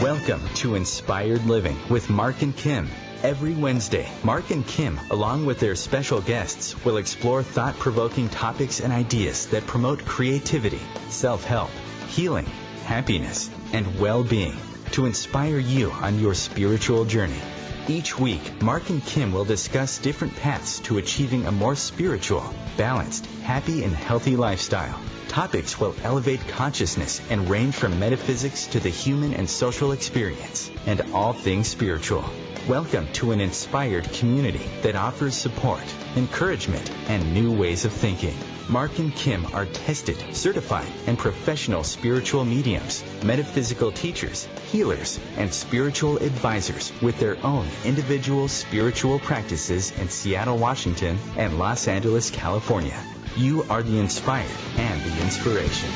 Welcome to Inspired Living with Mark and Kim. Every Wednesday, Mark and Kim, along with their special guests, will explore thought-provoking topics and ideas that promote creativity, self-help, healing, happiness, and well-being to inspire you on your spiritual journey. Each week, Mark and Kim will discuss different paths to achieving a more spiritual, balanced, happy, and healthy lifestyle. Topics will elevate consciousness and range from metaphysics to the human and social experience, and all things spiritual. Welcome to an inspired community that offers support, encouragement, and new ways of thinking. Mark and Kim are tested, certified, and professional spiritual mediums, metaphysical teachers, healers, and spiritual advisors with their own individual spiritual practices in Seattle, Washington, and Los Angeles, California. You are the inspired and the inspiration.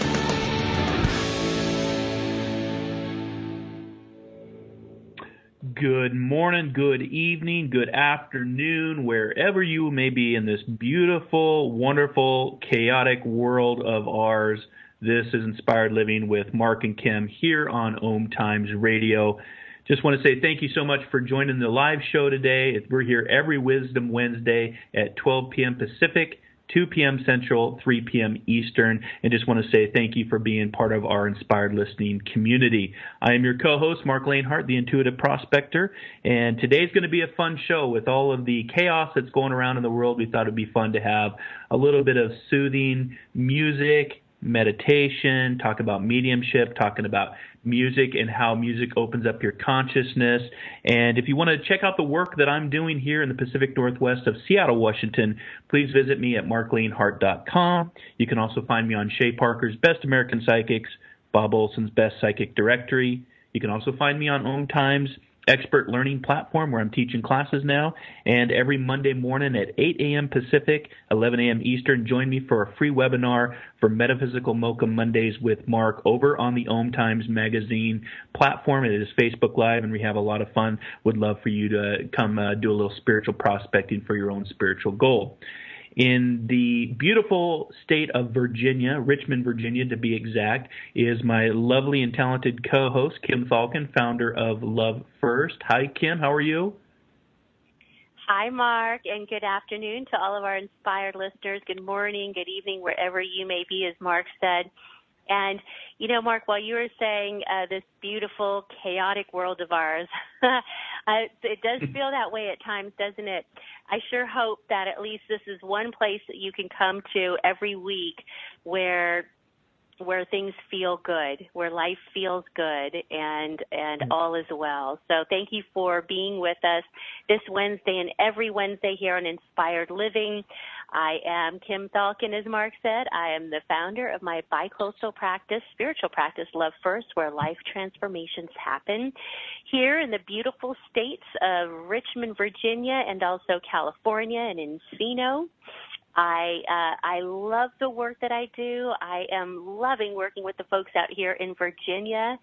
Good morning, good evening, good afternoon, wherever you may be in this beautiful, wonderful, chaotic world of ours. This is Inspired Living with Mark and Kim here on OMTimes Radio. Just want to say thank you so much for joining the live show today. We're here every Wisdom Wednesday at 12 p.m. Pacific, 2 p.m. Central, 3 p.m. Eastern, and just want to say thank you for being part of our Inspired Listening community. I am your co-host, Mark Lanehart, the Intuitive Prospector, and today's going to be a fun show with all of the chaos that's going around in the world. We thought it would be fun to have a little bit of soothing music, meditation, talk about mediumship, talking about music and how music opens up your consciousness. And if you want to check out the work that I'm doing here in the Pacific Northwest of Seattle, Washington, please visit me at marklanehart.com. You can also find me on Shay Parker's Best American Psychics, Bob Olson's Best Psychic Directory. You can also find me on OMTimes Expert Learning Platform, where I'm teaching classes now, and every Monday morning at 8 a.m. Pacific, 11 a.m. Eastern, join me for a free webinar for Metaphysical Mocha Mondays with Mark over on the OMTimes magazine platform. It is Facebook Live, and we have a lot of fun. Would love for you to come do a little spiritual prospecting for your own spiritual goal. In the beautiful state of Virginia, Richmond, Virginia to be exact, is my lovely and talented co-host, Kim Falcon, founder of Love First. Hi, Kim. How are you? Hi, Mark, and good afternoon to all of our inspired listeners. Good morning, good evening, wherever you may be, as Mark said. And, you know, Mark, while you were saying this beautiful, chaotic world of ours, it does feel that way at times, doesn't it? I sure hope that at least this is one place that you can come to every week where things feel good, where life feels good, and all is well. So thank you for being with us this Wednesday and every Wednesday here on Inspired Living. I am Kim Falcon, as Mark said. I am the founder of my bicoastal practice, spiritual practice, Love First, where life transformations happen here in the beautiful states of Richmond, Virginia, and also California and Encino. I love the work that I do. I am loving working with the folks out here in Virginia.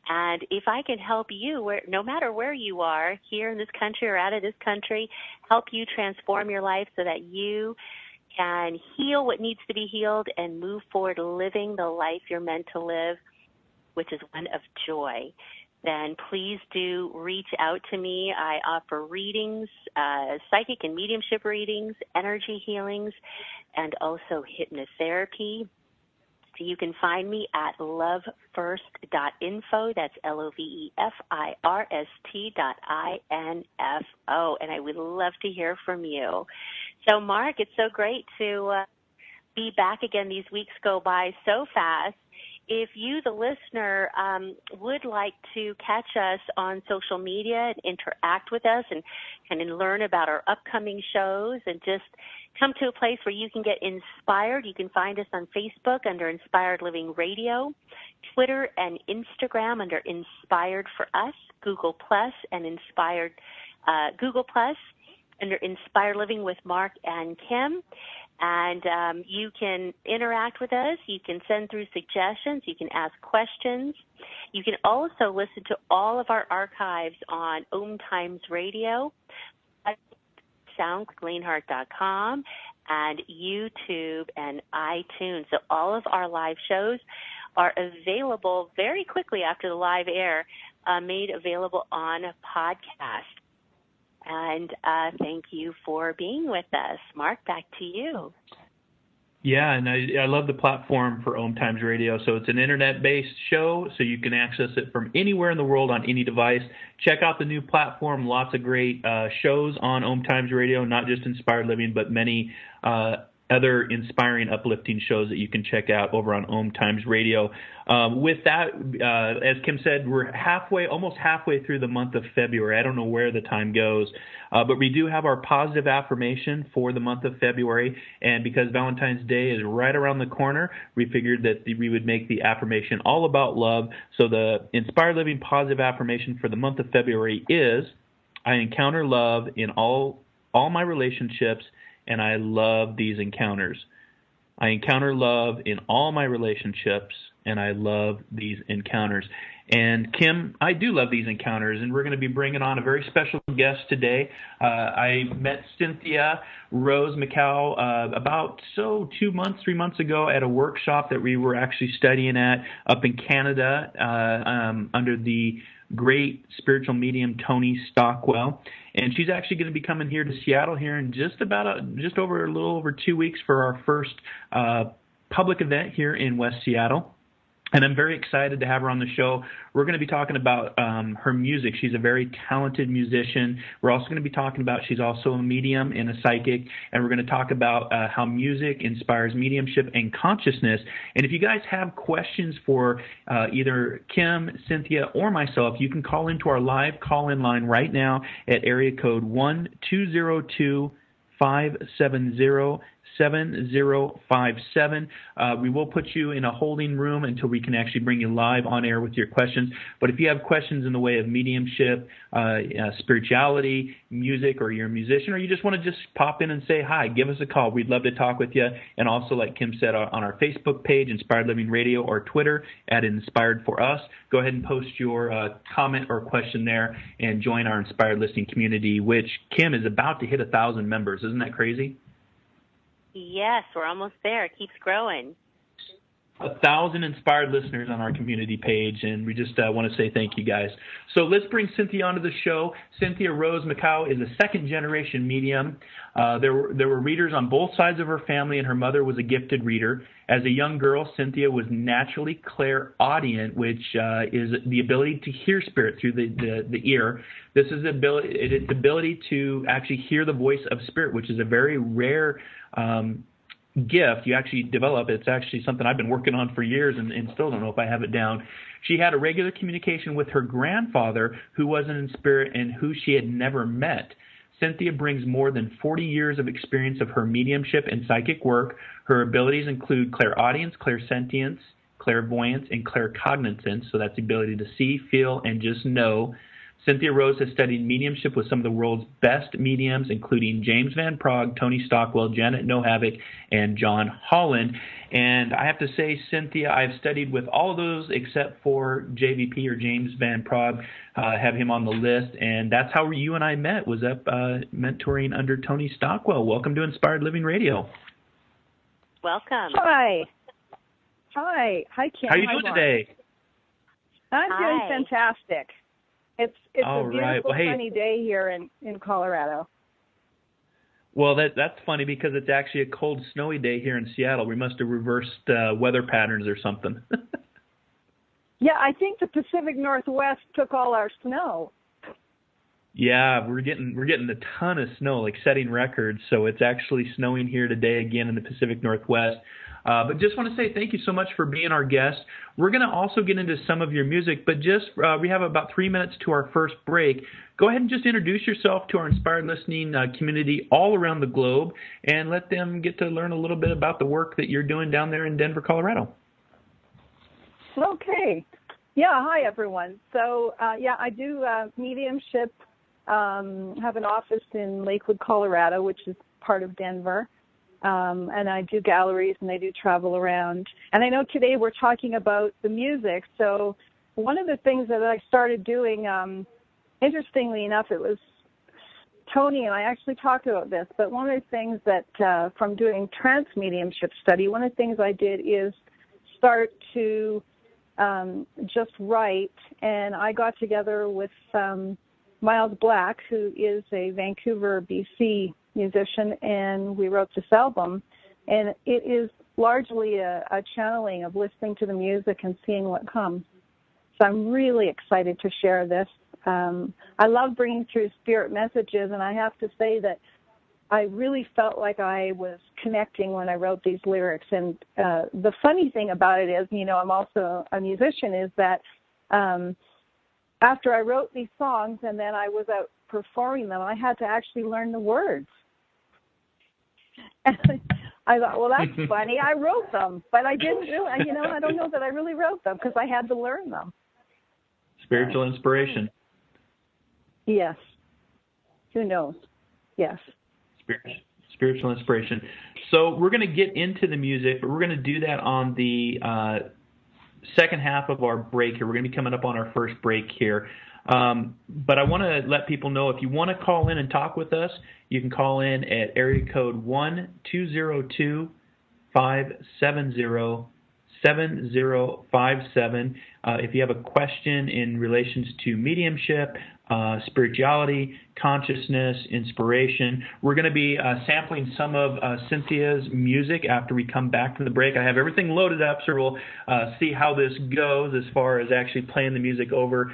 And if I can help you, no matter where you are, here in this country or out of this country, help you transform your life so that you can heal what needs to be healed and move forward living the life you're meant to live, which is one of joy, then please do reach out to me. I offer readings, psychic and mediumship readings, energy healings, and also hypnotherapy. So you can find me at lovefirst.info. That's LOVEFIRST.INFO. And I would love to hear from you. So, Mark, it's so great to be back again. These weeks go by so fast. If you, the listener, would like to catch us on social media and interact with us and learn about our upcoming shows and just come to a place where you can get inspired, you can find us on Facebook under Inspired Living Radio, Twitter and Instagram under Inspired for Us, Google Plus and Google Plus under Inspired Living with Mark and Kim. And you can interact with us. You can send through suggestions. You can ask questions. You can also listen to all of our archives on OMTimes Radio, SoundClairaudience.com, and YouTube and iTunes. So all of our live shows are available very quickly after the live air made available on podcast. And thank you for being with us. Mark, back to you. Yeah, and I love the platform for OMTimes Radio. So it's an internet-based show, so you can access it from anywhere in the world on any device. Check out the new platform. Lots of great shows on OMTimes Radio, not just Inspired Living, but many other inspiring, uplifting shows that you can check out over on OMTimes Radio. With that, as Kim said, we're almost halfway through the month of February. I don't know where the time goes, but we do have our positive affirmation for the month of February. And because Valentine's Day is right around the corner, we figured that we would make the affirmation all about love. So the Inspired Living positive affirmation for the month of February is, I encounter love in all my relationships, and I love these encounters. I encounter love in all my relationships, and I love these encounters. And Kim, I do love these encounters, and we're going to be bringing on a very special guest today. I met Cynthia Rose McCaw about 3 months ago at a workshop that we were actually studying at up in Canada under the great spiritual medium Tony Stockwell. And she's actually going to be coming here to Seattle here in a little over 2 weeks for our first public event here in West Seattle. And I'm very excited to have her on the show. We're going to be talking about her music. She's a very talented musician. We're also going to be talking about she's also a medium and a psychic. And we're going to talk about how music inspires mediumship and consciousness. And if you guys have questions for either Kim, Cynthia, or myself, you can call into our live call-in line right now at area code 1-202-570-7057. We will put you in a holding room until we can actually bring you live on air with your questions. But if you have questions in the way of mediumship, spirituality, music, or you're a musician, or you just want to just pop in and say hi, give us a call. We'd love to talk with you. And also, like Kim said, on our Facebook page, Inspired Living Radio, or Twitter at Inspired for Us, go ahead and post your comment or question there and join our Inspired Listening community, which, Kim, is about to hit 1,000 members. Isn't that crazy? Yes, we're almost there. It keeps growing. 1,000 inspired listeners on our community page, and we just want to say thank you guys. So let's bring Cynthia onto the show. Cynthia Rose McCaw is a second-generation medium. There were readers on both sides of her family, and her mother was a gifted reader. As a young girl, Cynthia was naturally clairaudient, which is the ability to hear spirit through the ear. This is its ability to actually hear the voice of spirit, which is a very rare gift you actually develop. It's actually something I've been working on for years and still don't know if I have it down. She had a regular communication with her grandfather, who wasn't in spirit and who she had never met. Cynthia brings more than 40 years of experience of her mediumship and psychic work. Her abilities include clairaudience, clairsentience, clairvoyance, and claircognizance, so that's the ability to see, feel, and just know. Cynthia Rose has studied mediumship with some of the world's best mediums, including James Van Praagh, Tony Stockwell, Janet Novahec, and John Holland. And I have to say, Cynthia, I've studied with all of those except for JVP, or James Van Praagh. Have him on the list, and that's how you and I met, was up mentoring under Tony Stockwell. Welcome to Inspired Living Radio. Welcome. Hi, Kim. How are you doing today? I'm doing fantastic. It's all a beautiful, sunny day here in Colorado. Well, that's funny because it's actually a cold, snowy day here in Seattle. We must have reversed weather patterns or something. Yeah, I think the Pacific Northwest took all our snow. Yeah, we're getting a ton of snow, like setting records. So it's actually snowing here today again in the Pacific Northwest. But just want to say thank you so much for being our guest. We're going to also get into some of your music, but just we have about 3 minutes to our first break. Go ahead and just introduce yourself to our Inspired Listening community all around the globe and let them get to learn a little bit about the work that you're doing down there in Denver, Colorado. Okay. Yeah, hi, everyone. So, I do mediumship, have an office in Lakewood, Colorado, which is part of Denver. And I do galleries and I do travel around. And I know today we're talking about the music. So one of the things that I started doing, interestingly enough, it was Tony and I actually talked about this, but one of the things that from doing trance mediumship study, one of the things I did is start to just right. And I got together with Miles Black, who is a Vancouver, BC musician, and we wrote this album. And it is largely a channeling of listening to the music and seeing what comes. So I'm really excited to share this. I love bringing through spirit messages, and I have to say that I really felt like I was connecting when I wrote these lyrics. And the funny thing about it is, I'm also a musician, is that after I wrote these songs and then I was out performing them, I had to actually learn the words. And I thought, well, that's funny. I wrote them, but I didn't do it. I don't know that I really wrote them because I had to learn them. Spiritual inspiration. Yes. Who knows? Yes. Spiritual inspiration. So we're going to get into the music, but we're going to do that on the second half of our break here. We're going to be coming up on our first break here. But I want to let people know, if you want to call in and talk with us, you can call in at area code 1-202-570-7057. If you have a question in relations to mediumship, spirituality, consciousness, inspiration. We're going to be sampling some of Cynthia's music after we come back from the break. I have everything loaded up, so we'll see how this goes as far as actually playing the music over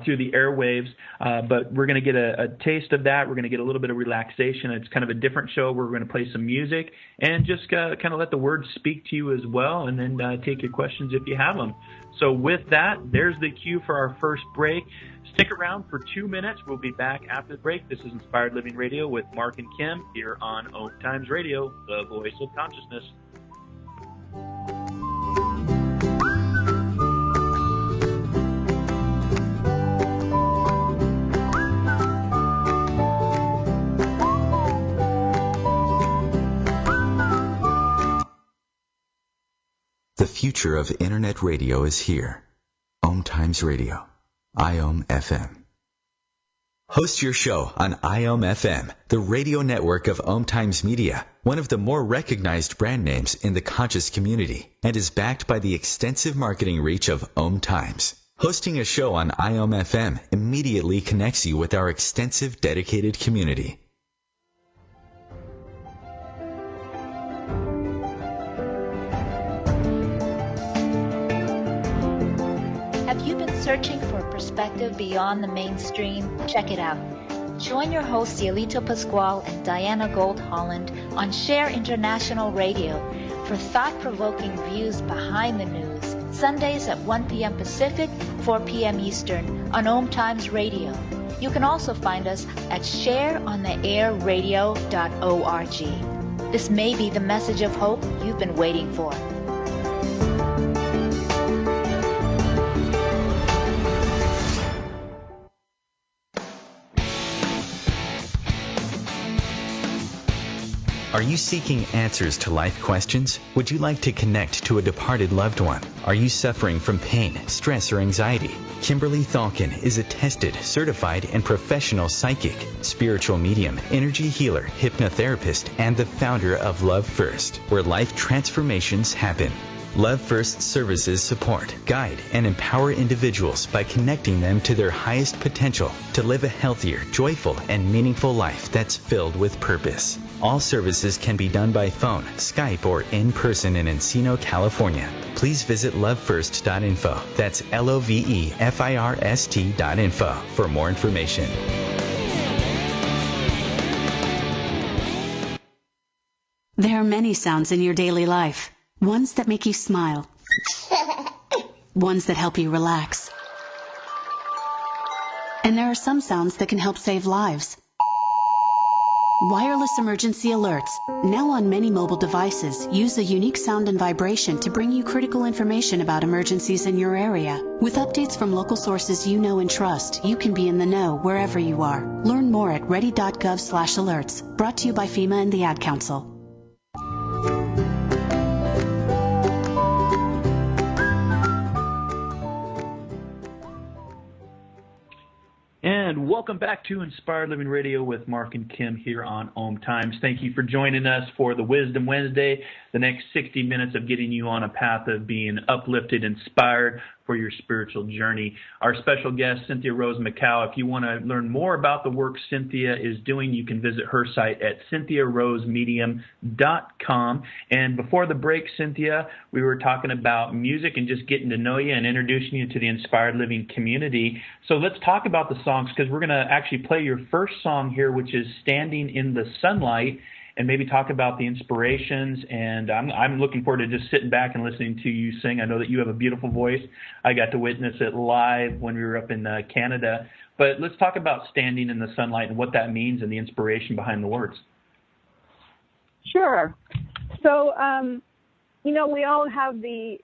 through the airwaves. But we're going to get a taste of that. We're going to get a little bit of relaxation. It's kind of a different show where we're going to play some music and just kind of let the words speak to you as well, and then take your questions if you have them. So with that, there's the cue for our first break. Stick around for 2 minutes. We'll be back after the break. This is Inspired Living Radio with Mark and Kim here on OMTimes Radio, the voice of consciousness. The future of Internet radio is here. OMTimes Radio. IOM FM. Host your show on IOM FM, the radio network of OMTimes Media, one of the more recognized brand names in the conscious community, and is backed by the extensive marketing reach of OMTimes. Hosting a show on IOM FM immediately connects you with our extensive dedicated community. Have you been searching for a perspective beyond the mainstream? Check it out. Join your hosts Yelito Pascual and Diana Gold Holland on Share International Radio for thought-provoking views behind the news, Sundays at 1 p.m. Pacific, 4 p.m. Eastern on OMTimes Radio. You can also find us at shareontheairradio.org. This may be the message of hope you've been waiting for. Are you seeking answers to life questions? Would you like to connect to a departed loved one? Are you suffering from pain, stress, or anxiety? Kimberly Thalkin is a tested, certified, and professional psychic, spiritual medium, energy healer, hypnotherapist, and the founder of Love First, where life transformations happen. Love First services support, guide, and empower individuals by connecting them to their highest potential to live a healthier, joyful, and meaningful life that's filled with purpose. All services can be done by phone, Skype, or in person in Encino, California. Please visit lovefirst.info. That's LOVEFIRST.info for more information. There are many sounds in your daily life. Ones that make you smile. Ones that help you relax. And there are some sounds that can help save lives. Wireless emergency alerts, now on many mobile devices, use a unique sound and vibration to bring you critical information about emergencies in your area. With updates from local sources you know and trust, you can be in the know wherever you are. Learn more at ready.gov/alerts. Brought to you by FEMA and the Ad Council. And welcome back to Inspired Living Radio with Mark and Kim here on OMTimes. Thank you for joining us for the Wisdom Wednesday, the next 60 minutes of getting you on a path of being uplifted, inspired for your spiritual journey. Our special guest, Cynthia Rose McCaw. If you want to learn more about the work Cynthia is doing, you can visit her site at cynthiarosemedium.com. And before the break, Cynthia, we were talking about music and just getting to know you and introducing you to the Inspired Living community. So let's talk about the songs, because we're going to actually play your first song here, which is Standing in the Sunlight, and maybe talk about the inspirations. And I'm looking forward to just sitting back and listening to you sing. I know that you have a beautiful voice. I got to witness it live when we were up in Canada. But let's talk about Standing in the Sunlight and what that means and the inspiration behind the words. Sure. So, we all have the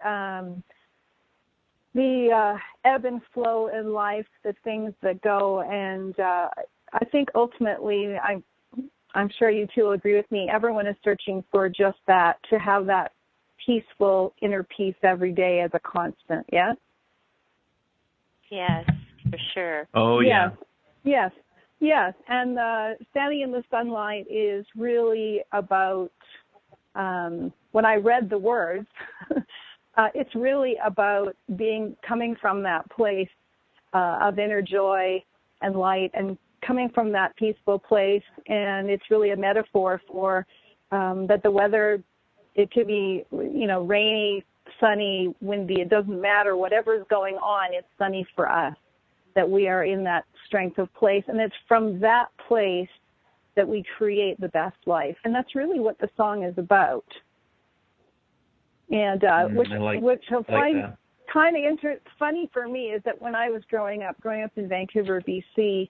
ebb and flow in life, the things that go, and I think ultimately, I'm sure you two will agree with me, everyone is searching for just that, to have that peaceful inner peace every day as a constant, yeah? Yes, for sure. Oh, yeah. Yes. And Standing in the Sunlight is really about, when I read the words, it's really about coming from that place of inner joy and light, and coming from that peaceful place. And it's really a metaphor for that the weather, it could be, rainy, sunny, windy, it doesn't matter. Whatever's going on, it's sunny for us, that we are in that strength of place. And it's from that place that we create the best life. And that's really what the song is about. And which I find kind of funny for me is that when I was growing up in Vancouver, BC,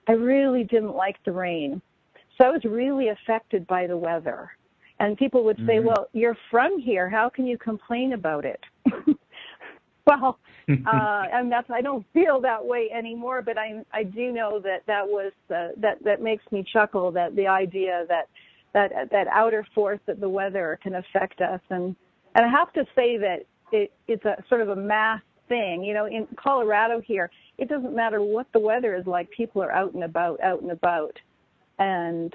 I really didn't like the rain. So I was really affected by the weather. And people would say, well, you're from here. How can you complain about it? Well, and I don't feel that way anymore, but I do know that was, that makes me chuckle, that the idea that outer force, that the weather can affect us. And I have to say that it's a sort of a mass thing. In Colorado here, it doesn't matter what the weather is like, people are out and about. And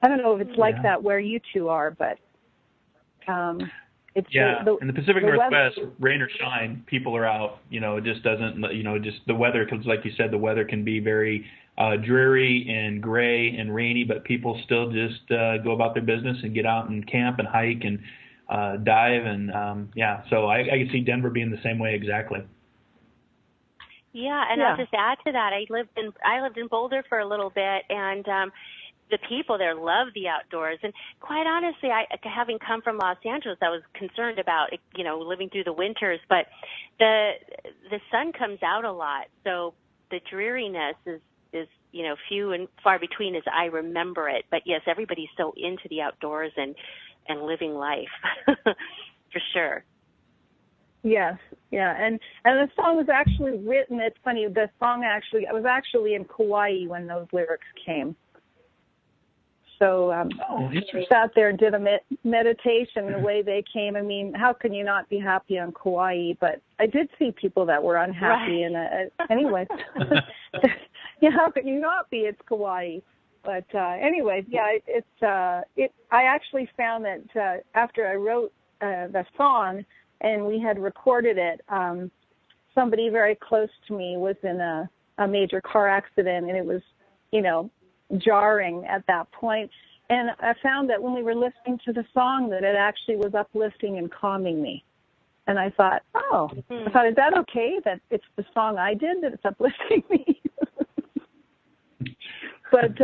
I don't know if it's like that where you two are, but it's in the Pacific Northwest, rain or shine, people are out. It just doesn't, just the weather, because like you said, the weather can be very dreary and gray and rainy, but people still just go about their business and get out and camp and hike and dive, and so I can see Denver being the same way exactly. Yeah, and I'll just add to that. I lived in Boulder for a little bit, and the people there love the outdoors. And quite honestly, having come from Los Angeles, I was concerned about living through the winters, but the sun comes out a lot, so the dreariness is few and far between as I remember it. But yes, everybody's so into the outdoors and living life, for sure. Yes, yeah, and the song was actually written. It's funny. I was actually in Kauai when those lyrics came. So sat there and did a meditation the way they came. I mean, how can you not be happy on Kauai? But I did see people that were unhappy, and anyway, how can you not be? It's Kauai. But anyway, I actually found that after I wrote the song and we had recorded it, somebody very close to me was in a major car accident, and it was, jarring at that point. And I found that when we were listening to the song, that it actually was uplifting and calming me. And I thought, is that okay that it's the song I did, that it's uplifting me? But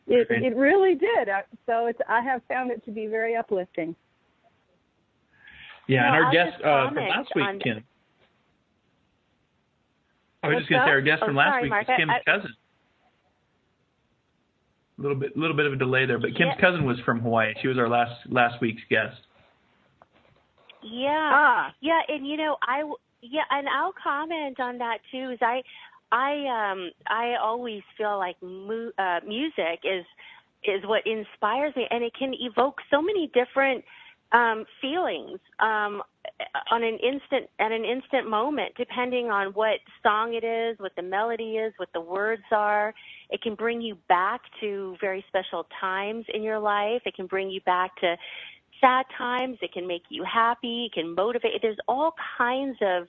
it really did. So I have found it to be very uplifting. Yeah, and our guest from last week, Kim. I was just going to say, our guest from last week was Kim's cousin. A little bit of a delay there, but Kim's cousin was from Hawaii. She was our last week's guest. Yeah, and and I'll comment on that too. I always feel like music is what inspires me, and it can evoke so many different feelings at an instant moment, depending on what song it is, what the melody is, what the words are. It can bring you back to very special times in your life. It can bring you back to sad times. It can make you happy. It can motivate. There's all kinds of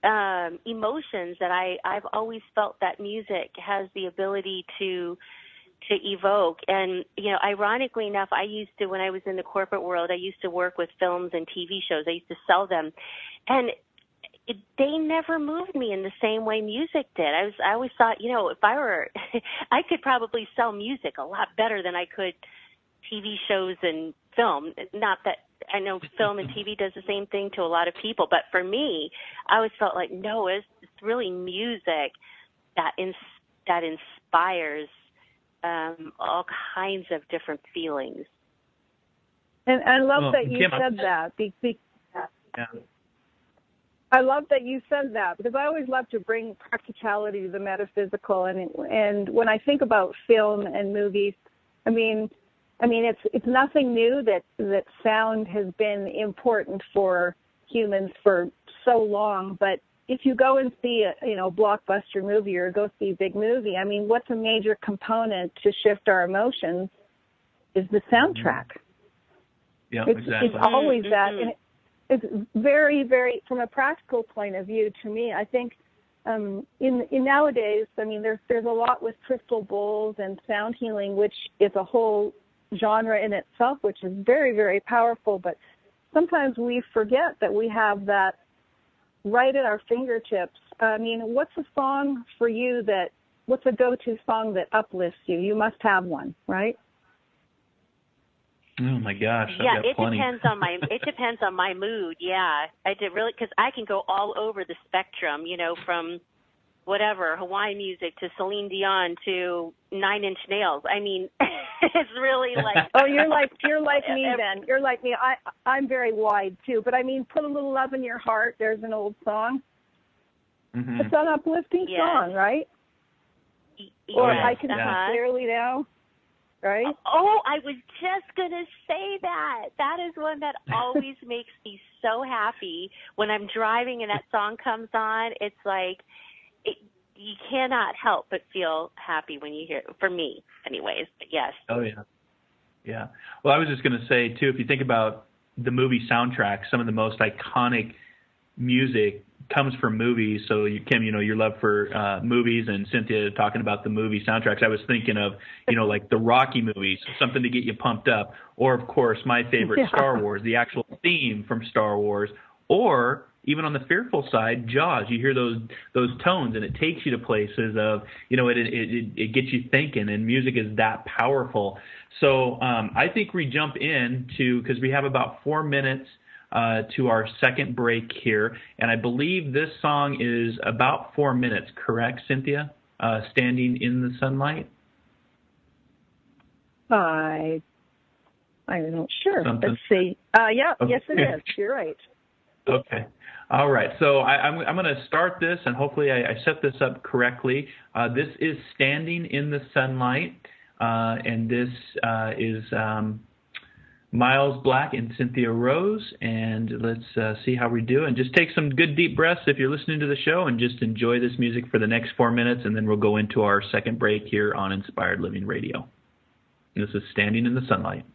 emotions that I've always felt that music has the ability to evoke. And, ironically enough, when I was in the corporate world, I used to work with films and TV shows. I used to sell them. And they never moved me in the same way music did. I always thought, if I were, I could probably sell music a lot better than I could TV shows and film. Not that I know film and TV does the same thing to a lot of people, but for me, I always felt like, no, it's really music that inspires all kinds of different feelings. And I love that you said that. Yeah. I love that you said that, because I always love to bring practicality to the metaphysical. And when I think about film and movies, I mean, it's nothing new that sound has been important for humans for so long. But if you go and see a blockbuster movie or go see a big movie, I mean, what's a major component to shift our emotions is the soundtrack. Yeah, exactly. It's always that. And it's very, very, from a practical point of view, to me, I think in nowadays, I mean, there's a lot with crystal bowls and sound healing, which is a whole genre in itself, which is very, very powerful. But sometimes we forget that we have that right at our fingertips. I mean, what's a song for you what's a go-to song that uplifts you? You must have one, right? Oh my gosh! Yeah, it depends on my mood. Yeah, I did really, because I can go all over the spectrum. From whatever Hawaiian music to Celine Dion to 9 Inch Nails. I mean, it's really like. Oh, you're like me then. You're like me. I'm very wide too. But I mean, Put a Little Love in Your Heart. There's an old song. Mm-hmm. It's an uplifting song, right? Or I Can See Clearly Now. Right? Oh, I was just going to say that. That is one that always makes me so happy when I'm driving and that song comes on. It's like you cannot help but feel happy when you hear it, for me anyways. But yes. Oh, yeah. Yeah. Well, I was just going to say, too, if you think about the movie soundtrack, some of the most iconic music comes from movies. So, Kim, your love for movies, and Cynthia talking about the movie soundtracks. I was thinking of, like the Rocky movies, something to get you pumped up. Or, of course, my favorite, Star Wars, the actual theme from Star Wars. Or even on the fearful side, Jaws. You hear those tones, and it takes you to places of, it gets you thinking, and music is that powerful. So I think we jump into, because we have about 4 minutes to our second break here, and I believe this song is about 4 minutes, correct, Cynthia? Standing in the Sunlight? I'm not sure. Something. Let's see. Yeah, okay. Yes, it is. You're right. Okay. All right. So I'm going to start this, and hopefully I set this up correctly. This is Standing in the Sunlight, and this is Miles Black and Cynthia Rose, and let's see how we do. And just take some good deep breaths if you're listening to the show, and just enjoy this music for the next 4 minutes, and then we'll go into our second break here on Inspired Living Radio. This is Standing in the Sunlight.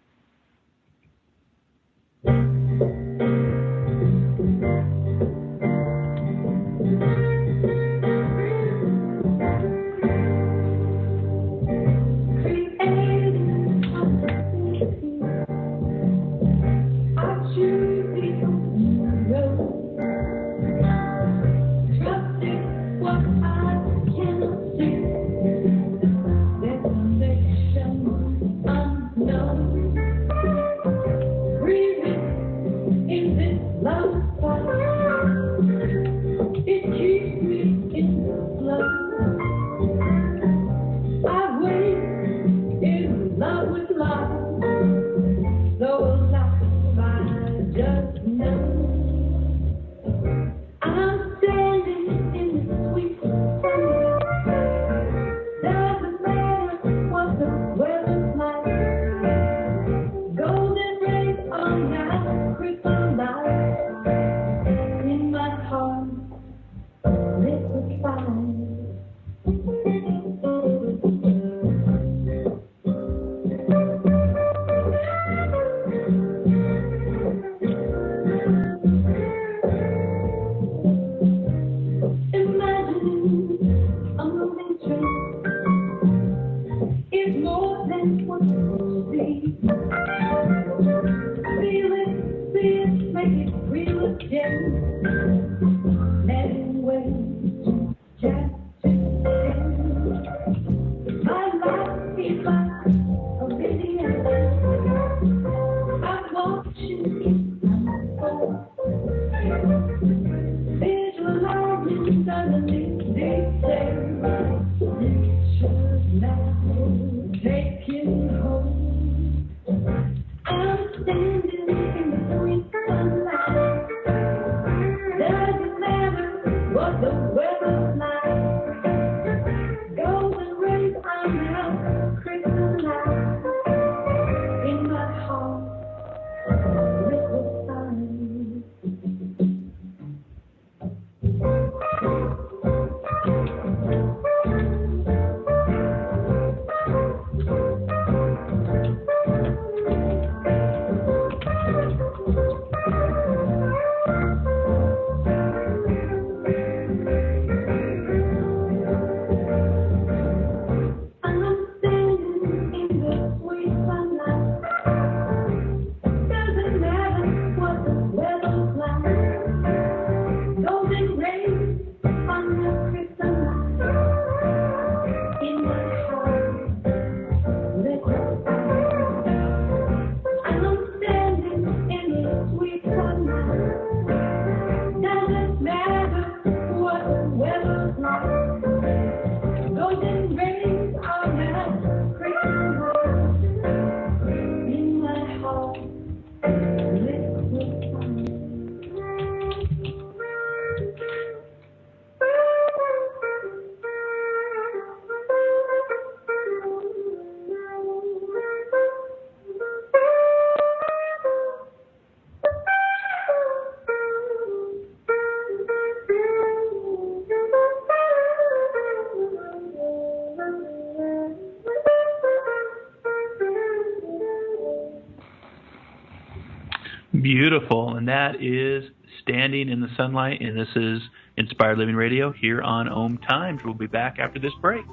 Beautiful. And that is Standing in the Sunlight. And this is Inspired Living Radio here on OMTimes. We'll be back after this break.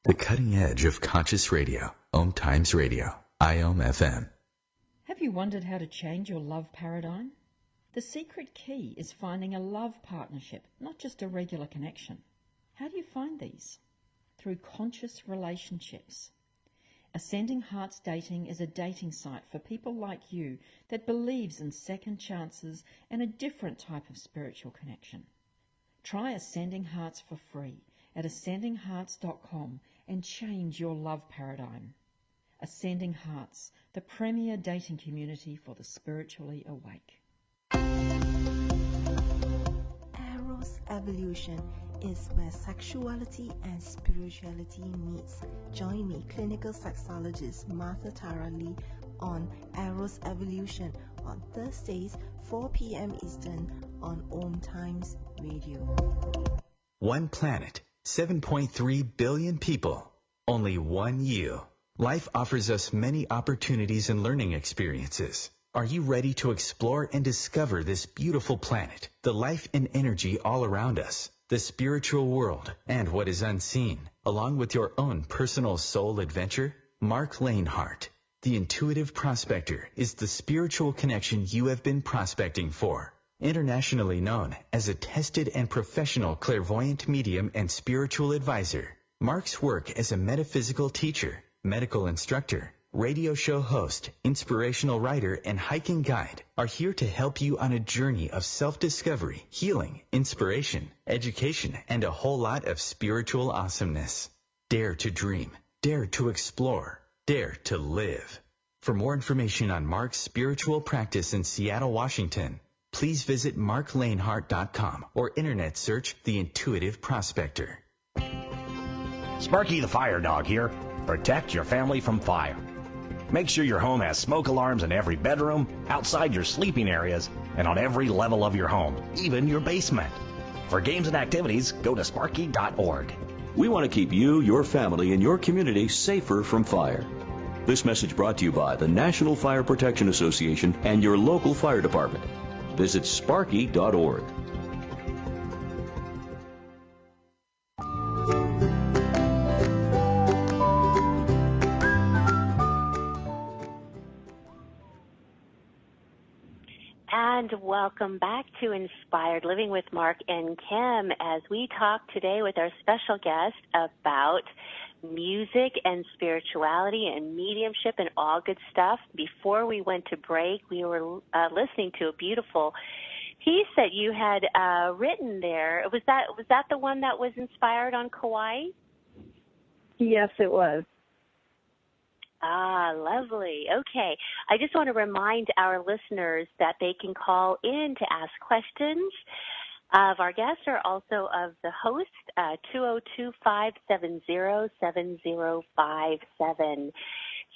The cutting edge of conscious radio, OMTimes Radio, IOM FM. Have you wondered how to change your love paradigm? The secret key is finding a love partnership, not just a regular connection. How do you find these? Through conscious relationships. Ascending Hearts Dating is a dating site for people like you that believes in second chances and a different type of spiritual connection. Try Ascending Hearts for free at ascendinghearts.com and change your love paradigm. Ascending Hearts, the premier dating community for the spiritually awake. Eros Evolution is where sexuality and spirituality meets. Join me, clinical sexologist Martha Tara Lee, on Eros Evolution on Thursdays, 4 p.m. Eastern on OMTimes Radio. One planet, 7.3 billion people, only one you. Life offers us many opportunities and learning experiences. Are you ready to explore and discover this beautiful planet, the life and energy all around us, the spiritual world, and what is unseen, along with your own personal soul adventure? Mark Lanehart, the intuitive prospector, is the spiritual connection you have been prospecting for. Internationally known as a tested and professional clairvoyant medium and spiritual advisor, Mark's work as a metaphysical teacher, medical instructor, radio show host, inspirational writer, and hiking guide are here to help you on a journey of self-discovery, healing, inspiration, education, and a whole lot of spiritual awesomeness. Dare to dream, dare to explore, dare to live. For more information on Mark's spiritual practice in Seattle, Washington, please visit marklanehart.com or internet search The Intuitive Prospector. Sparky the Fire Dog here. Protect your family from fire. Make sure your home has smoke alarms in every bedroom, outside your sleeping areas, and on every level of your home, even your basement. For games and activities, go to sparky.org. We want to keep you, your family, and your community safer from fire. This message brought to you by the National Fire Protection Association and your local fire department. Visit sparky.org. And welcome back to Inspired Living with Mark and Kim as we talk today with our special guest about music and spirituality and mediumship and all good stuff. Before we went to break, we were listening to a beautiful piece that you had written there. Was that the one that was inspired on Kauai? Yes, it was. Ah, lovely. Okay. I just want to remind our listeners that they can call in to ask questions of our guests or also of the host, 202-570-7057.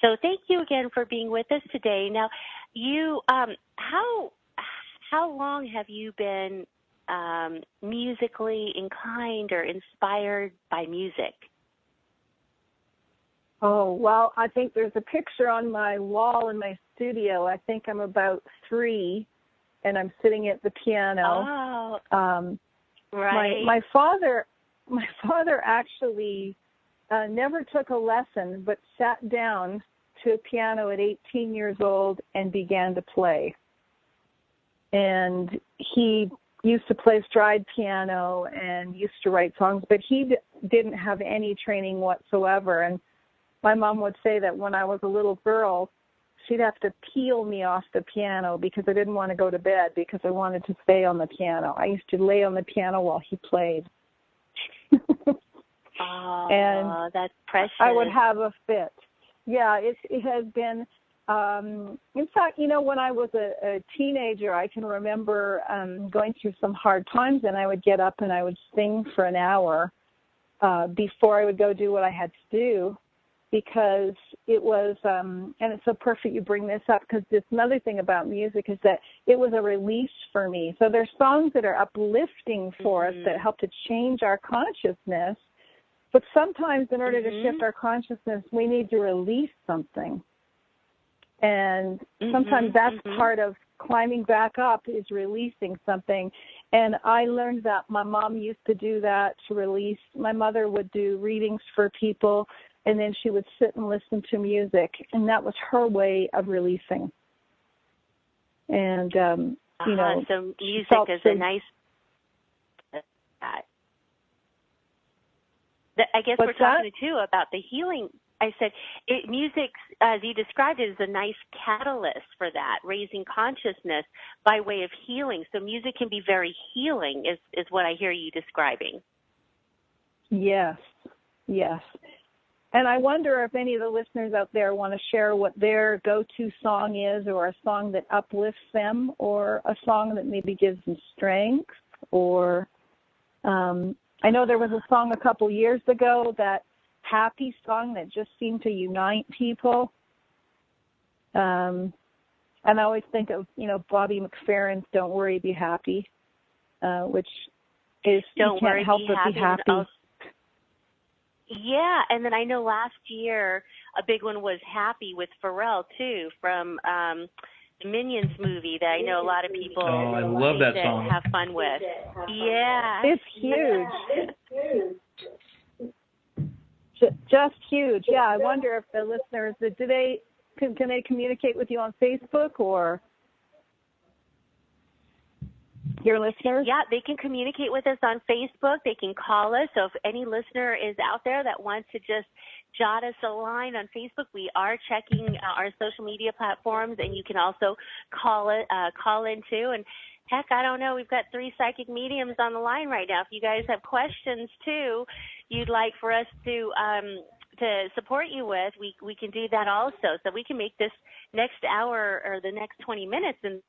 So thank you again for being with us today. Now, you, how long have you been musically inclined or inspired by music? Oh, well, I think there's a picture on my wall in my studio. I think I'm about 3, and I'm sitting at the piano. Oh, right. My father actually never took a lesson, but sat down to a piano at 18 years old and began to play. And he used to play stride piano and used to write songs, but he didn't have any training whatsoever. And my mom would say that when I was a little girl, she'd have to peel me off the piano because I didn't want to go to bed because I wanted to stay on the piano. I used to lay on the piano while he played. Oh, and that's precious. I would have a fit. Yeah, it has been. In fact, when I was a teenager, I can remember going through some hard times, and I would get up and I would sing for an hour before I would go do what I had to do. Because it was, and it's so perfect you bring this up, because this another thing about music is that it was a release for me. So there's songs that are uplifting for us that help to change our consciousness, but sometimes in order to shift our consciousness, we need to release something. And sometimes that's part of climbing back up is releasing something. And I learned that my mom used to do that to release. My mother would do readings for people, and then she would sit and listen to music, and that was her way of releasing. And, so music is a nice, I guess we're talking too about the healing. I said music, as you described it, is a nice catalyst for that, raising consciousness by way of healing. So music can be very healing is what I hear you describing. Yes, yes. And I wonder if any of the listeners out there want to share what their go-to song is, or a song that uplifts them, or a song that maybe gives them strength. Or I know there was a song a couple years ago, that happy song that just seemed to unite people. And I always think of, Bobby McFerrin's "Don't Worry, Be Happy," which is Don't you can't worry, help be but happy be happy. Yeah, and then I know last year a big one was "Happy" with Pharrell too, from the Minions movie that I know a lot of people I love that song. have fun with. Yeah, it's huge. Just huge. Yeah, I wonder if the listeners can they communicate with you on Facebook, or your listeners? Yeah, they can communicate with us on Facebook. They can call us. So if any listener is out there that wants to just jot us a line on Facebook, we are checking our social media platforms, and you can also call in too. And heck, I don't know, we've got 3 psychic mediums on the line right now. If you guys have questions too, you'd like for us to support you with, we can do that also. So we can make this next hour or the next 20 minutes and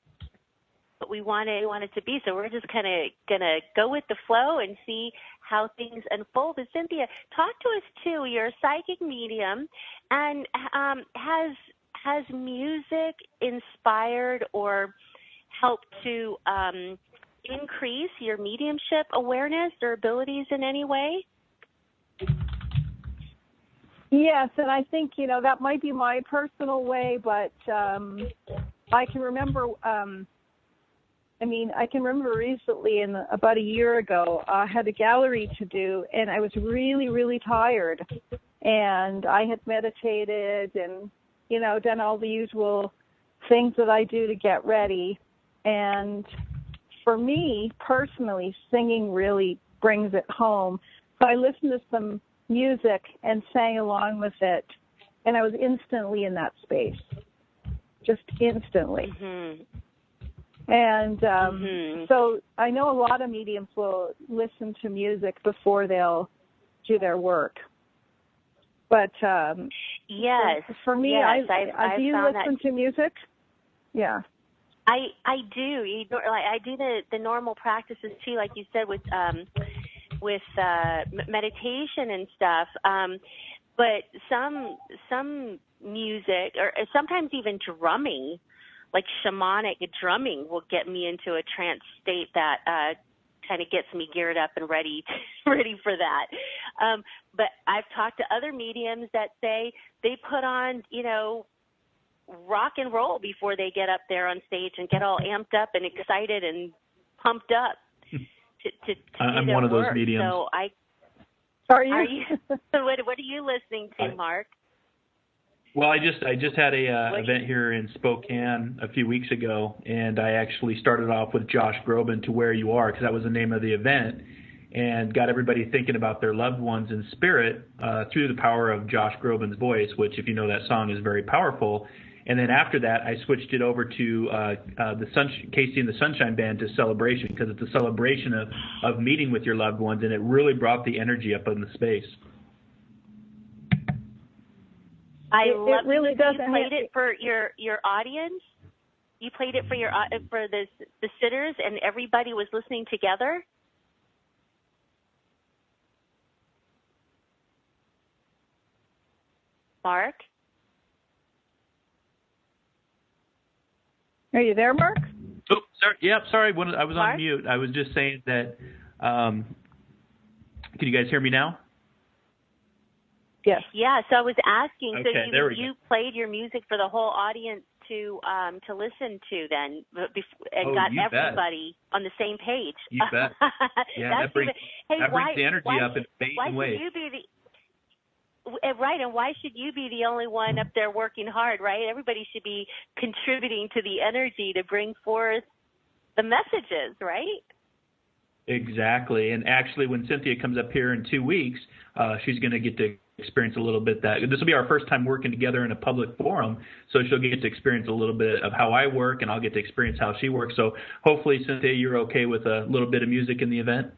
what we want it to be. So we're just kind of going to go with the flow and see how things unfold. But Cynthia, talk to us too. You're a psychic medium, and has music inspired or helped to increase your mediumship awareness or abilities in any way? Yes, and I think, that might be my personal way, but I can remember, I can remember recently, about a year ago, I had a gallery to do, and I was really, really tired. And I had meditated and, done all the usual things that I do to get ready. And for me, personally, singing really brings it home. So I listened to some music and sang along with it, and I was instantly in that space, just instantly. Mm-hmm. And so I know a lot of mediums will listen to music before they'll do their work. But yes, for me, yes, I do you listen to music? Yeah. I do. I do the normal practices too, like you said, with meditation and stuff. But some music, or sometimes even drumming, like shamanic drumming, will get me into a trance state that kind of gets me geared up and ready for that. But I've talked to other mediums that say they put on, rock and roll before they get up there on stage and get all amped up and excited and pumped up to I'm do one of those work. mediums. So Are you? What are you listening to, Mark? Well, I just had a event here in Spokane a few weeks ago, and I actually started off with Josh Groban, To Where You Are, because that was the name of the event, and got everybody thinking about their loved ones in spirit through the power of Josh Groban's voice, which, if you know that song, is very powerful. And then after that, I switched it over to Casey and the Sunshine Band to Celebration, because it's a celebration of meeting with your loved ones, and it really brought the energy up in the space. I love really it. does. You played it for your audience. You played it for the sitters, and everybody was listening together. Mark, are you there, Mark? Oh, sorry. Yeah, sorry. I was Mark? on mute. I was just saying that. Can you guys hear me now? Yes. Yeah, so I was asking, Okay, so you played your music for the whole audience to listen to then, and got everybody on the same page. You bet. Yeah, that brings the energy up in amazing ways. Right, and why should you be the only one up there working hard, right? Everybody should be contributing to the energy to bring forth the messages, right? Exactly. And actually, when Cynthia comes up here in 2 weeks, she's going to get to experience a little bit that. This will be our first time working together in a public forum, so she'll get to experience a little bit of how I work, and I'll get to experience how she works. So hopefully, Cynthia, you're okay with a little bit of music in the event?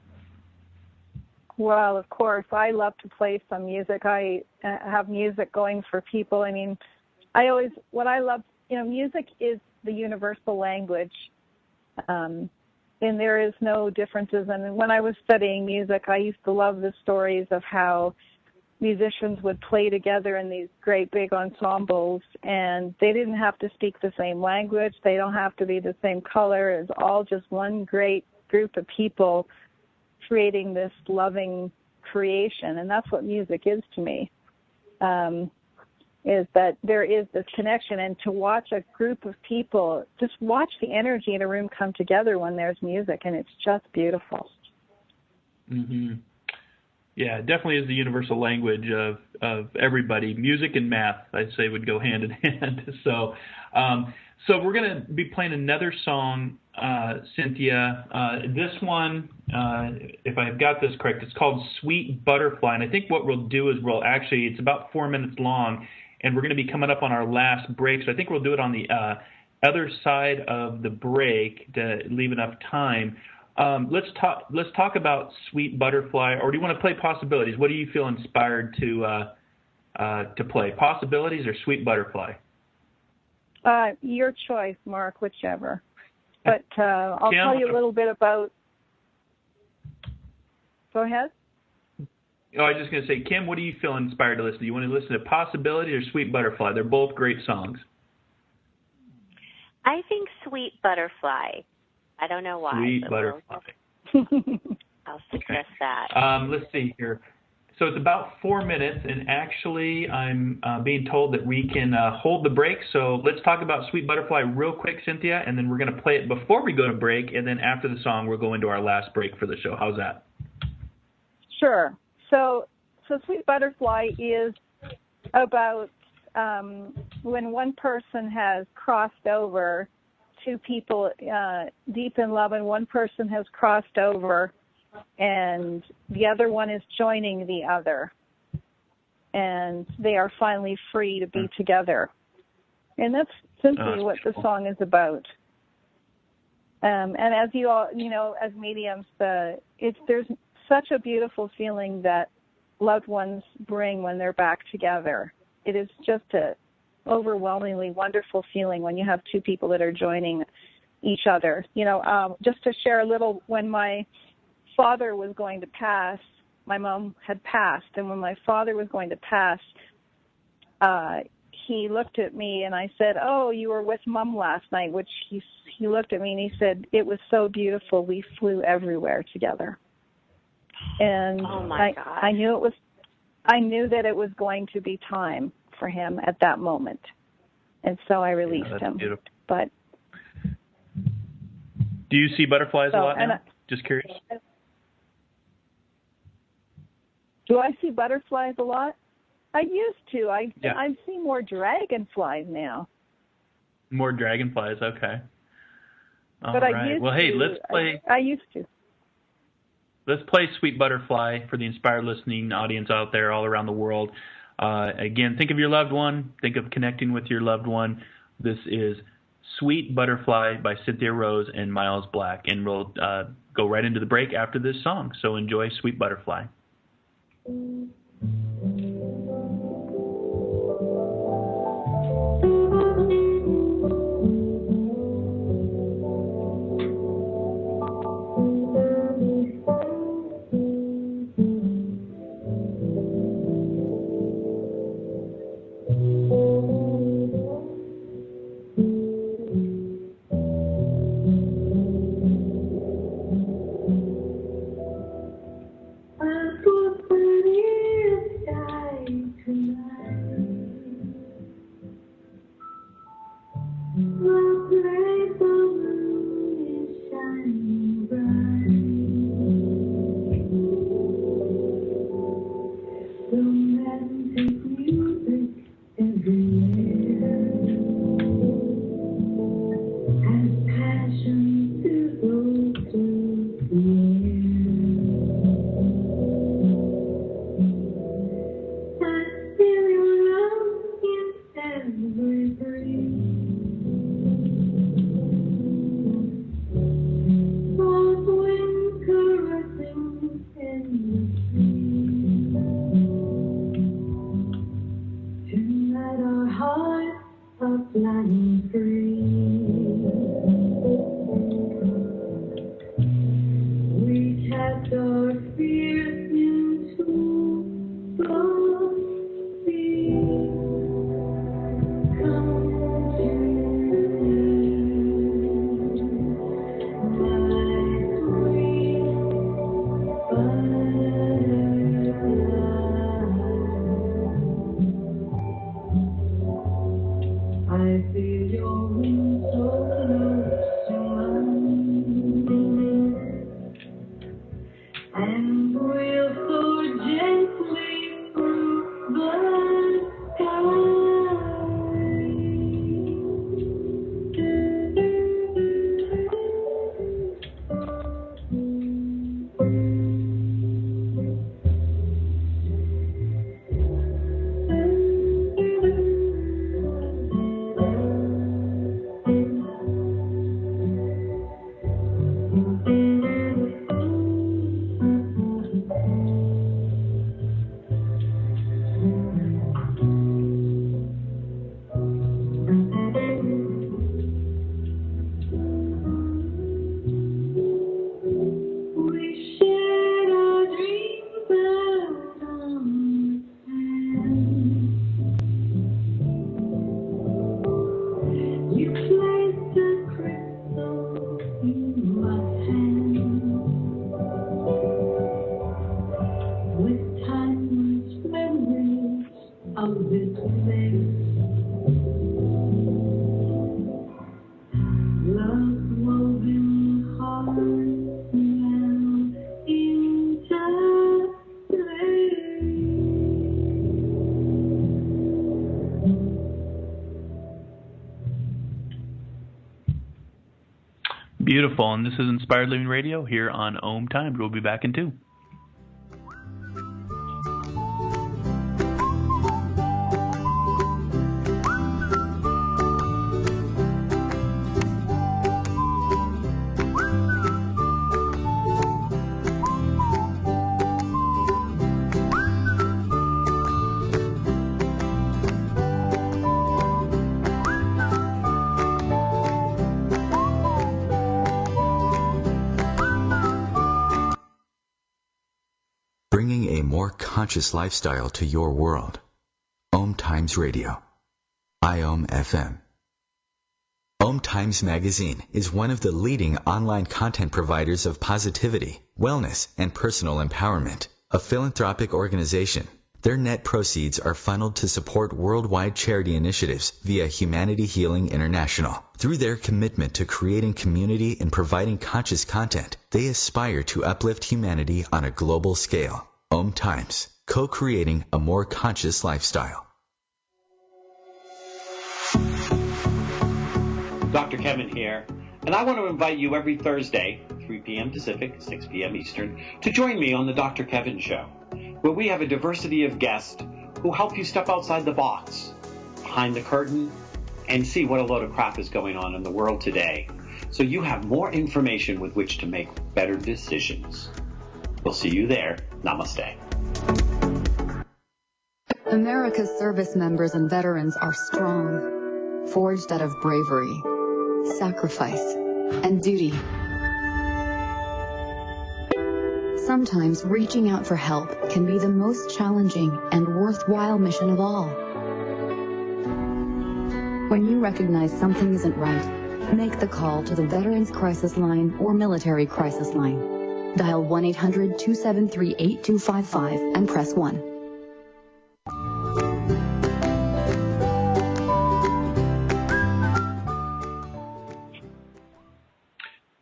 Well, of course. I love to play some music. I have music going for people. I mean, what I love, music is the universal language. And there is no differences. And when I was studying music, I used to love the stories of how musicians would play together in these great big ensembles, and they didn't have to speak the same language. They don't have to be the same color. It's all just one great group of people creating this loving creation. And that's what music is to me, is that there is this connection. And to watch a group of people, just watch the energy in a room come together when there's music, and it's just beautiful. Mm-hmm. Yeah, it definitely is the universal language of everybody. Music and math, I'd say, would go hand in hand. So we're going to be playing another song, Cynthia. This one, if I've got this correct, it's called Sweet Butterfly. And I think what we'll do is it's about 4 minutes long, and we're going to be coming up on our last break. So I think we'll do it on the other side of the break to leave enough time. Let's talk about Sweet Butterfly, or do you want to play Possibilities? What do you feel inspired to play, Possibilities or Sweet Butterfly? Your choice, Mark, whichever. But I'll tell you a little bit about. Go ahead. Oh, I was just going to say, Kim, what do you feel inspired to listen to? You want to listen to Possibilities or Sweet Butterfly? They're both great songs. I think Sweet Butterfly. I don't know why. Sweet Butterfly. I'll suggest that. Let's see here. So it's about 4 minutes, and actually I'm being told that we can hold the break. So let's talk about Sweet Butterfly real quick, Cynthia, and then we're going to play it before we go to break, and then after the song we'll go into our last break for the show. How's that? Sure. So Sweet Butterfly is about when one person has crossed over, two people deep in love, and one person has crossed over, and the other one is joining the other, and they are finally free to be together. And that's simply what the song is about. And as you all, as mediums, there's such a beautiful feeling that loved ones bring when they're back together. It is just a overwhelmingly wonderful feeling when you have two people that are joining each other. Just to share a little, when my father was going to pass, my mom had passed, and when my father was going to pass, he looked at me and I said, "Oh, you were with Mom last night," which he looked at me and he said, "It was so beautiful. We flew everywhere together." And I knew that it was going to be time for him at that moment, and so I released him. Beautiful. But do you see butterflies a lot now? Just curious. Do I see butterflies a lot? I used to. I see more dragonflies now. More dragonflies, okay. But I used to. Well, hey, let's play. I used to. Let's play Sweet Butterfly for the inspired listening audience out there all around the world. Again, think of your loved one. Think of connecting with your loved one. This is Sweet Butterfly by Cynthia Rose and Miles Black. And we'll go right into the break after this song. So enjoy Sweet Butterfly. I'm so pretty. Beautiful. And this is Inspired Living Radio here on OMTimes. We'll be back in 2. Bringing a more conscious lifestyle to your world. OMTimes Radio. IOM FM. OMTimes Magazine is one of the leading online content providers of positivity, wellness, and personal empowerment. A philanthropic organization, their net proceeds are funneled to support worldwide charity initiatives via Humanity Healing International. Through their commitment to creating community and providing conscious content, they aspire to uplift humanity on a global scale. OMTimes, co-creating a more conscious lifestyle. Dr. Kevin here, and I want to invite you every Thursday, 3 p.m. Pacific, 6 p.m. Eastern, to join me on the Dr. Kevin Show, where we have a diversity of guests who help you step outside the box, behind the curtain, and see what a load of crap is going on in the world today, so you have more information with which to make better decisions. We'll see you there. Namaste. America's service members and veterans are strong, forged out of bravery, sacrifice, and duty. Sometimes reaching out for help can be the most challenging and worthwhile mission of all. When you recognize something isn't right, make the call to the Veterans Crisis Line or Military Crisis Line. Dial 1-800-273-8255 and press 1.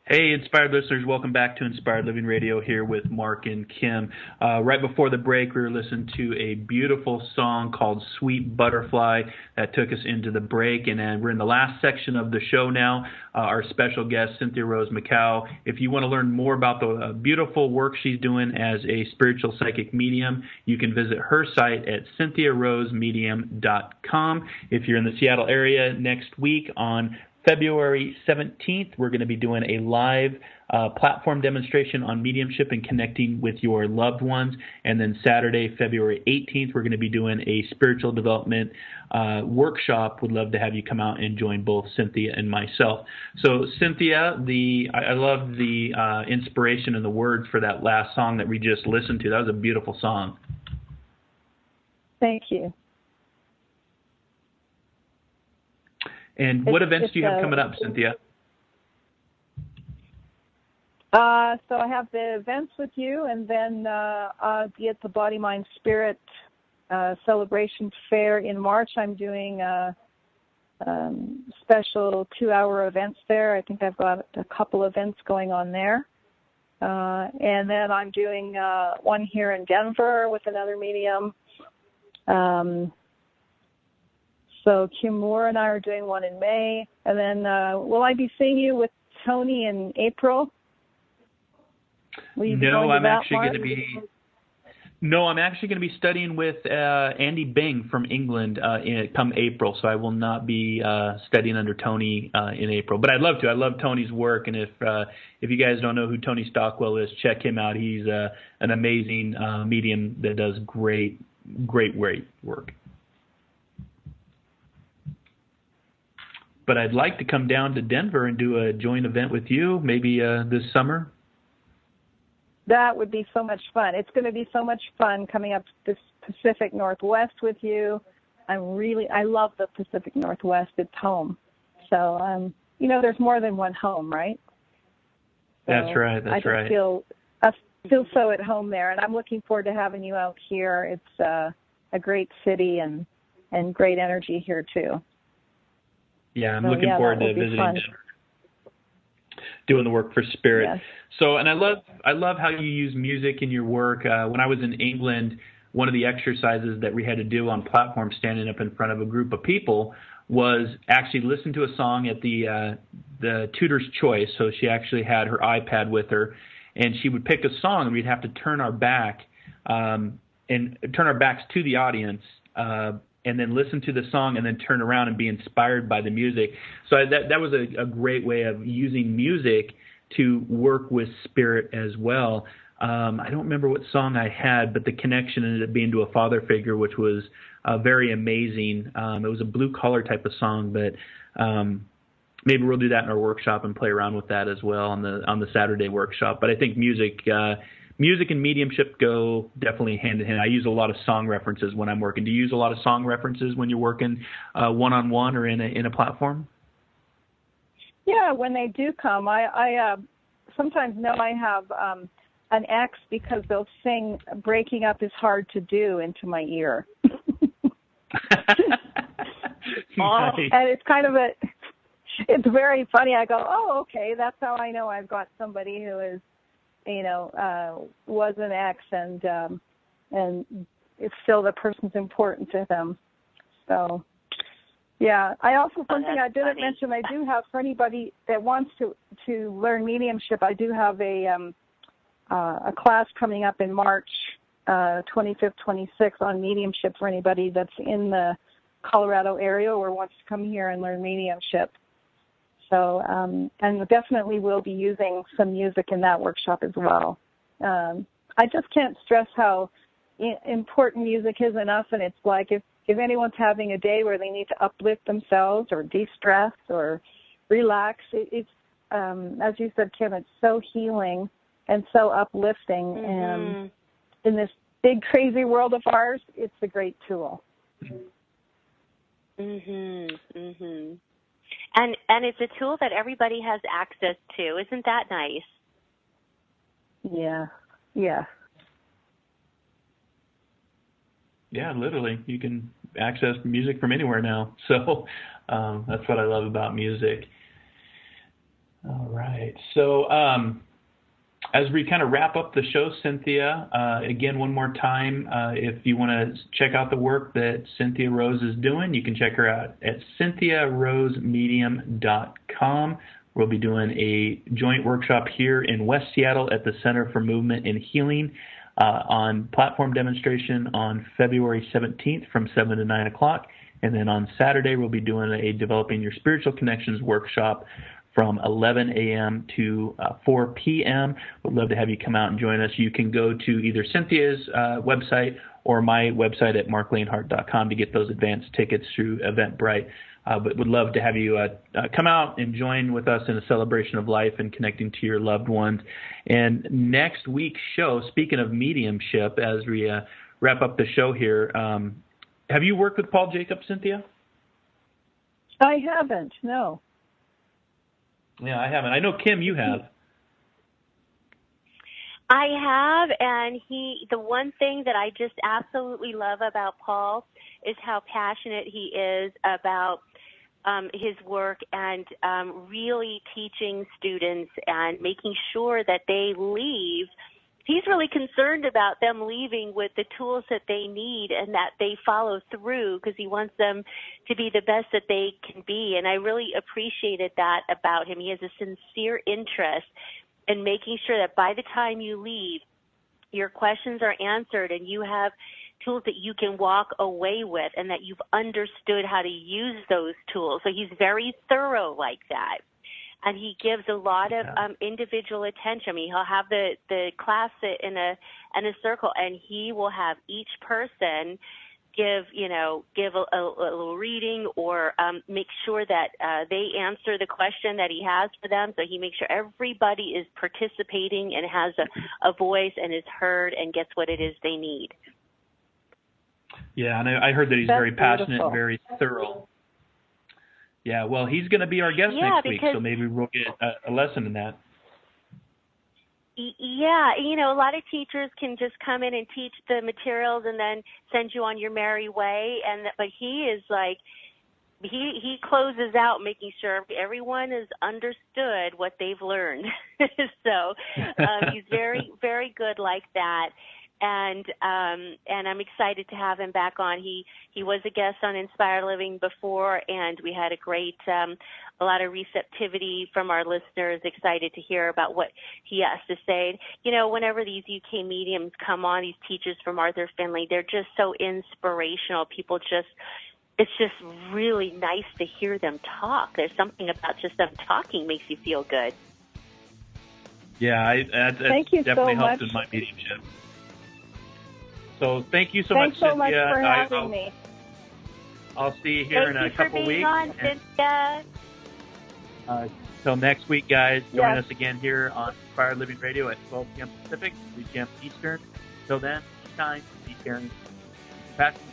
Hey, Inspired listeners, welcome back to Inspired Living Radio here with Mark and Kim. Right before the break, we were listening to a beautiful song called Sweet Butterfly that took us into the break. And then we're in the last section of the show now. Our special guest, Cynthia Rose McCaw. If you want to learn more about the beautiful work she's doing as a spiritual psychic medium, you can visit her site at cynthiarosemedium.com. If you're in the Seattle area next week on February 17th, we're going to be doing a live platform demonstration on mediumship and connecting with your loved ones. And then Saturday, February 18th, we're going to be doing a spiritual development workshop. Would love to have you come out and join both Cynthia and myself. So Cynthia, I love the inspiration and the words for that last song that we just listened to. That was a beautiful song. Thank you. And what events do you have coming up, Cynthia? So I have the events with you, and then I'll be at the Body, Mind, Spirit Celebration Fair in March. I'm doing special 2-hour events there. I think I've got a couple events going on there. And then I'm doing one here in Denver with another medium. So Kim Moore and I are doing one in May. And then will I be seeing you with Tony in April? No, I'm actually going to be studying with Andy Bing from England come April. So I will not be studying under Tony in April. But I'd love to. I love Tony's work. And if you guys don't know who Tony Stockwell is, check him out. He's an amazing medium that does great work. But I'd like to come down to Denver and do a joint event with you, maybe this summer. That would be so much fun. It's going to be so much fun coming up to this Pacific Northwest with you. I love the Pacific Northwest. It's home. So, there's more than one home, right? So That's right. I feel so at home there, and I'm looking forward to having you out here. It's a great city and great energy here too. Yeah, I'm looking forward to visiting Denver, doing the work for Spirit. Yes. So, and I love how you use music in your work. When I was in England, one of the exercises that we had to do on platform, standing up in front of a group of people, was actually listen to a song at the tutor's choice. So she actually had her iPad with her, and she would pick a song, and we'd have to turn our back and turn our backs to the audience, and then listen to the song, and then turn around and be inspired by the music. So that was a great way of using music to work with spirit as well. I don't remember what song I had, but the connection ended up being to a father figure, which was very amazing. It was a blue collar type of song, but maybe we'll do that in our workshop and play around with that as well on the Saturday workshop. But I think music and mediumship go definitely hand in hand. I use a lot of song references when I'm working. Do you use a lot of song references when you're working one-on-one or in a platform? Yeah, when they do come, I sometimes know I have an ex because they'll sing "Breaking Up Is Hard to Do" into my ear. Nice. And it's kind of it's very funny. I go, oh, okay, that's how I know I've got somebody who is, was an ex, and it's still the person's important to them. So, yeah. I also, something I didn't mention, I do have, for anybody that wants to learn mediumship, I do have a class coming up in March 25th, 26th on mediumship for anybody that's in the Colorado area or wants to come here and learn mediumship. So, and definitely we'll be using some music in that workshop as well. I just can't stress how important music is enough, and it's like if anyone's having a day where they need to uplift themselves or de-stress or relax, it's as you said, Kim, it's so healing and so uplifting. Mm-hmm. And in this big, crazy world of ours, it's a great tool. Mhm. Mhm. And it's a tool that everybody has access to. Isn't that nice? Yeah. Yeah. Yeah, literally. You can access music from anywhere now. So that's what I love about music. All right. So as we kind of wrap up the show, Cynthia, again, one more time, if you want to check out the work that Cynthia Rose is doing, you can check her out at cynthiarosemedium.com. We'll be doing a joint workshop here in West Seattle at the Center for Movement and Healing on platform demonstration on February 17th from 7 to 9 o'clock. And then on Saturday, we'll be doing a Developing Your Spiritual Connections workshop from 11 a.m. to 4 p.m. We'd love to have you come out and join us. You can go to either Cynthia's website or my website at marklanehart.com to get those advanced tickets through Eventbrite. But would love to have you come out and join with us in a celebration of life and connecting to your loved ones. And next week's show, speaking of mediumship, as we wrap up the show here, have you worked with Paul Jacobs, Cynthia? I haven't, no. Yeah, I haven't. I know, Kim, you have. I have, and the one thing that I just absolutely love about Paul is how passionate he is about his work and really teaching students and making sure that they leave. He's really concerned about them leaving with the tools that they need and that they follow through, because he wants them to be the best that they can be. And I really appreciated that about him. He has a sincere interest in making sure that by the time you leave, your questions are answered and you have tools that you can walk away with and that you've understood how to use those tools. So he's very thorough like that. And he gives a lot of individual attention. I mean, he'll have the class sit in a circle, and he will have each person give a little reading or make sure that they answer the question that he has for them. So he makes sure everybody is participating and has a voice and is heard and gets what it is they need. Yeah, and I heard that he's very passionate and very thorough. Yeah, well, he's going to be our guest next week, so maybe we'll get a lesson in that. Yeah, a lot of teachers can just come in and teach the materials and then send you on your merry way. But he is like, he closes out making sure everyone has understood what they've learned. So he's very, very good like that. and I'm excited to have him back on. He was a guest on Inspired Living before, and we had a lot of receptivity from our listeners, excited to hear about what he has to say. You know, whenever these UK mediums come on, these teachers from Arthur Findlay, they're just so inspirational. It's just really nice to hear them talk. There's something about just them talking makes you feel good. Yeah, thank you definitely so helps much. in my mediumship. So thank you so Thanks much, so much Cynthia. for having me. I'll see you here in a couple weeks. Thank you for being on, Cynthia. Till next week, guys. Join Yes. us again here on Inspired Living Radio at 12 p.m. Pacific, 3 p.m. Eastern. Till then, be kind, be caring, be compassionate.